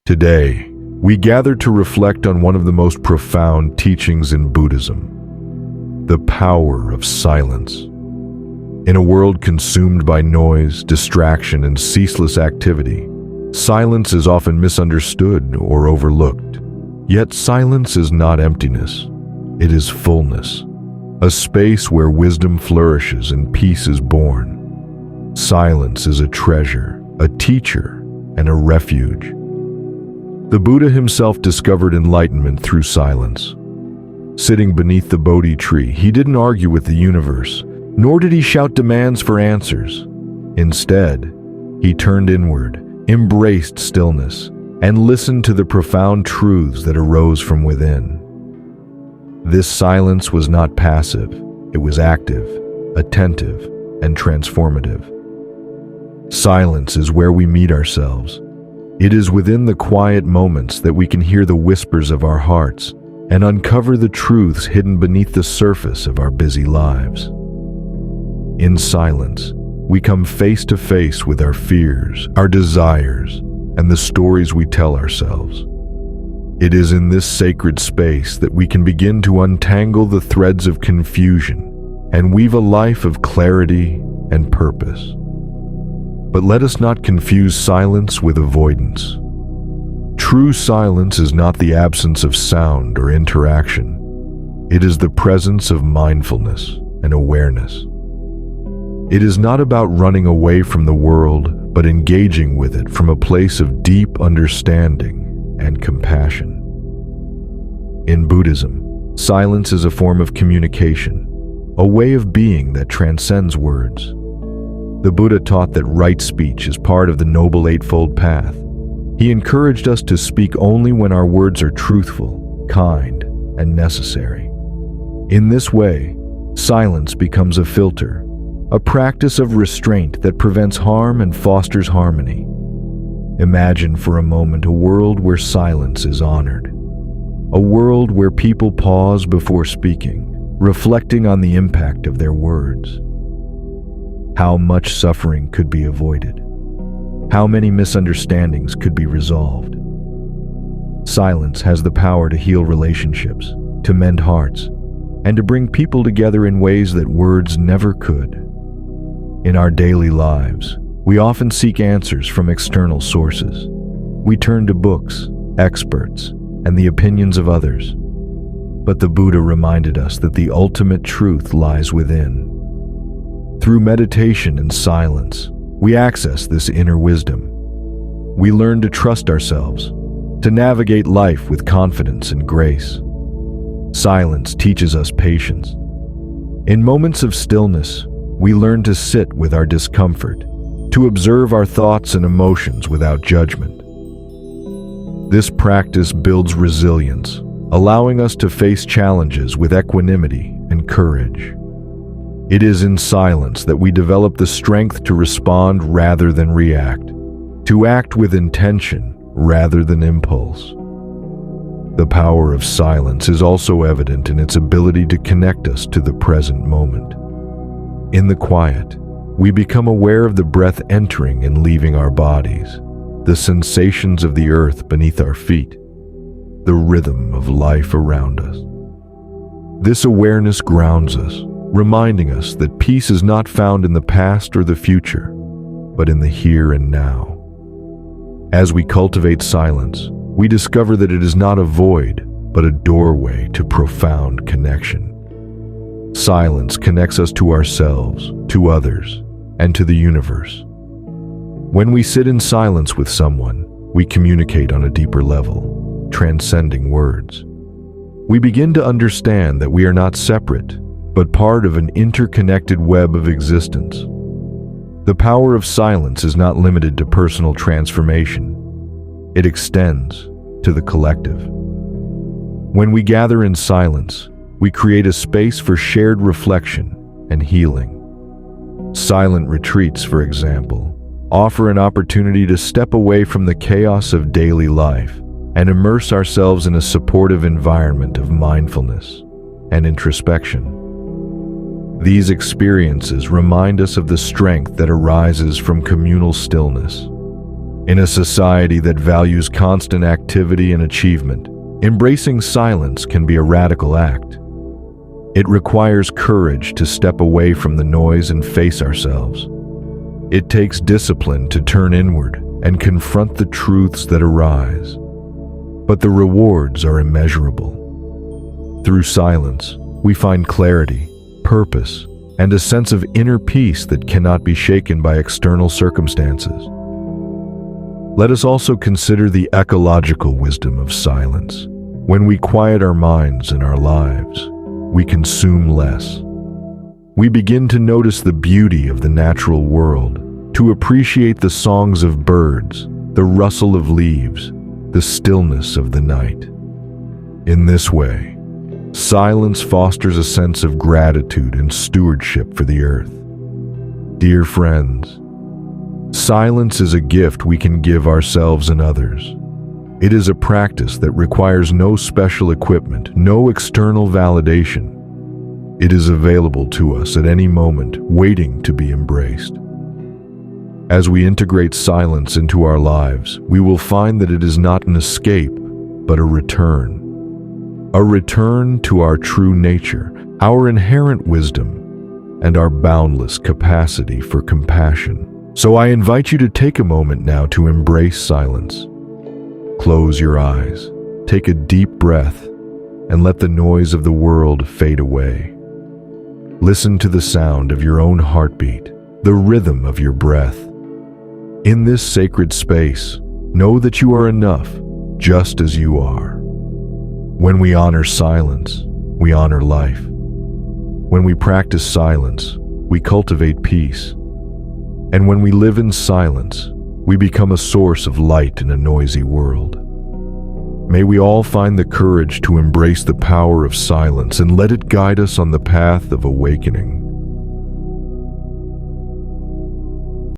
Today, we gather to reflect on one of the most profound teachings in Buddhism: the power of silence. In a world consumed by noise, distraction, and ceaseless activity, silence is often misunderstood or overlooked. Yet silence is not emptiness, it is fullness, a space where wisdom flourishes and peace is born. Silence is a treasure, a teacher, and a refuge. The Buddha himself discovered enlightenment through silence. Sitting beneath the Bodhi tree, he didn't argue with the universe, nor did he shout demands for answers. Instead, he turned inward, embraced stillness, and listened to the profound truths that arose from within. This silence was not passive, it was active, attentive, and transformative. Silence is where we meet ourselves. It is within the quiet moments that we can hear the whispers of our hearts and uncover the truths hidden beneath the surface of our busy lives. In silence, we come face to face with our fears, our desires, and the stories we tell ourselves. It is in this sacred space that we can begin to untangle the threads of confusion and weave a life of clarity and purpose. But let us not confuse silence with avoidance. True silence is not the absence of sound or interaction. It is the presence of mindfulness and awareness. It is not about running away from the world, but engaging with it from a place of deep understanding and compassion. In Buddhism, silence is a form of communication, a way of being that transcends words. The Buddha taught that right speech is part of the Noble Eightfold Path. He encouraged us to speak only when our words are truthful, kind, and necessary. In this way, silence becomes a filter, a practice of restraint that prevents harm and fosters harmony. Imagine for a moment a world where silence is honored. A world where people pause before speaking, reflecting on the impact of their words. How much suffering could be avoided? How many misunderstandings could be resolved? Silence has the power to heal relationships, to mend hearts, and to bring people together in ways that words never could. In our daily lives, we often seek answers from external sources. We turn to books, experts, and the opinions of others. But the Buddha reminded us that the ultimate truth lies within. Through meditation and silence, we access this inner wisdom. We learn to trust ourselves, to navigate life with confidence and grace. Silence teaches us patience. In moments of stillness, we learn to sit with our discomfort, to observe our thoughts and emotions without judgment. This practice builds resilience, allowing us to face challenges with equanimity and courage. It is in silence that we develop the strength to respond rather than react, to act with intention rather than impulse. The power of silence is also evident in its ability to connect us to the present moment. In the quiet, we become aware of the breath entering and leaving our bodies, the sensations of the earth beneath our feet, the rhythm of life around us. This awareness grounds us, reminding us that peace is not found in the past or the future, but in the here and now. As we cultivate silence, we discover that it is not a void, but a doorway to profound connection. Silence connects us to ourselves, to others, and to the universe. When we sit in silence with someone, we communicate on a deeper level, transcending words. We begin to understand that we are not separate, but part of an interconnected web of existence. The power of silence is not limited to personal transformation. It extends to the collective. When we gather in silence, we create a space for shared reflection and healing. Silent retreats, for example, offer an opportunity to step away from the chaos of daily life and immerse ourselves in a supportive environment of mindfulness and introspection. These experiences remind us of the strength that arises from communal stillness. In a society that values constant activity and achievement, embracing silence can be a radical act. It requires courage to step away from the noise and face ourselves. It takes discipline to turn inward and confront the truths that arise. But the rewards are immeasurable. Through silence, we find clarity, purpose, and a sense of inner peace that cannot be shaken by external circumstances. Let us also consider the ecological wisdom of silence. When we quiet our minds and our lives, we consume less. We begin to notice the beauty of the natural world, to appreciate the songs of birds, the rustle of leaves, the stillness of the night. In this way, silence fosters a sense of gratitude and stewardship for the earth. Dear friends, silence is a gift we can give ourselves and others. It is a practice that requires no special equipment, no external validation. It is available to us at any moment, waiting to be embraced. As we integrate silence into our lives, we will find that it is not an escape, but a return. A return to our true nature, our inherent wisdom, and our boundless capacity for compassion. So I invite you to take a moment now to embrace silence. Close your eyes, take a deep breath, and let the noise of the world fade away. Listen to the sound of your own heartbeat, the rhythm of your breath. In this sacred space, know that you are enough, just as you are. When we honor silence, we honor life. When we practice silence, we cultivate peace. And when we live in silence, we become a source of light in a noisy world. May we all find the courage to embrace the power of silence and let it guide us on the path of awakening.